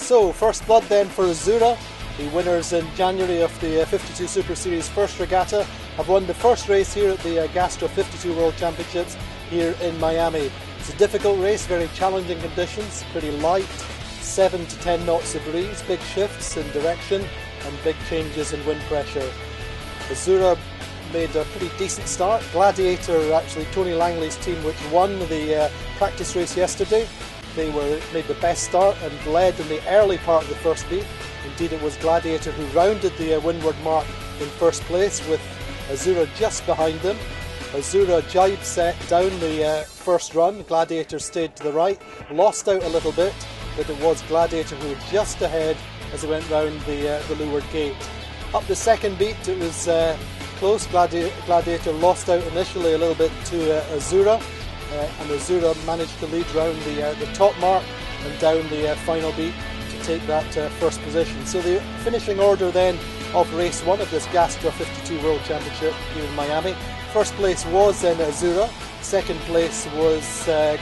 So, first blood then for Azura. The winners in January of the 52 Super Series first regatta have won the first race here at the GAASTRA 52 World Championships here in Miami. It's a difficult race, very challenging conditions, pretty light, 7 to 10 knots of breeze, big shifts in direction and big changes in wind pressure. Azura made a pretty decent start. Gladiator, actually Tony Langley's team, which won the practice race yesterday, made the best start and led in the early part of the first beat. Indeed, it was Gladiator who rounded the windward mark in first place, with Azura just behind them. Azura jibe set down the first run. Gladiator stayed to the right, lost out a little bit, but it was Gladiator who was just ahead as it went round the leeward gate. Up the second beat, it was close. Gladiator lost out initially a little bit to Azura, and Azura managed to lead round the top mark and down the final beat to take that first position. So the finishing order then of race 1 of this GAASTRA 52 World Championship here in Miami. First place was then Azura, second place was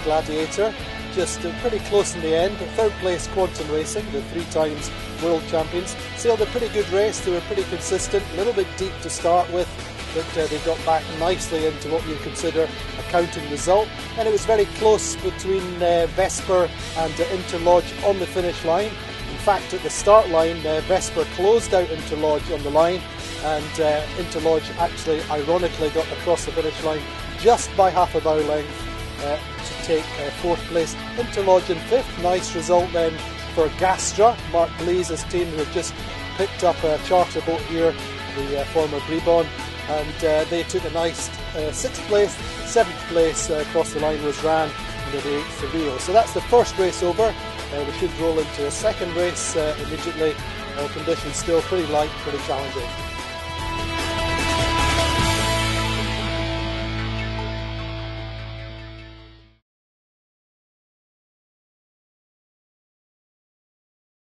Gladiator, just pretty close in the end. Third place Quantum Racing, the 3 times world champions, sailed a pretty good race. They were pretty consistent, a little bit deep to start with, but they got back nicely into what you consider a counting result. And it was very close between Vesper and Interlodge on the finish line. In fact, at the start line, Vesper closed out Interlodge on the line, and Interlodge actually ironically got across the finish line just by half a bow length to take fourth place. Interlodge in fifth. Nice result then for GAASTRA, Mark Blease's team, who had just picked up a charter boat here, the former Bribon, and they took a nice 6th place. 7th place across the line was Ran under the 8th Seville. So that's the first race over. We should roll into a second race immediately. Conditions still pretty light, pretty challenging.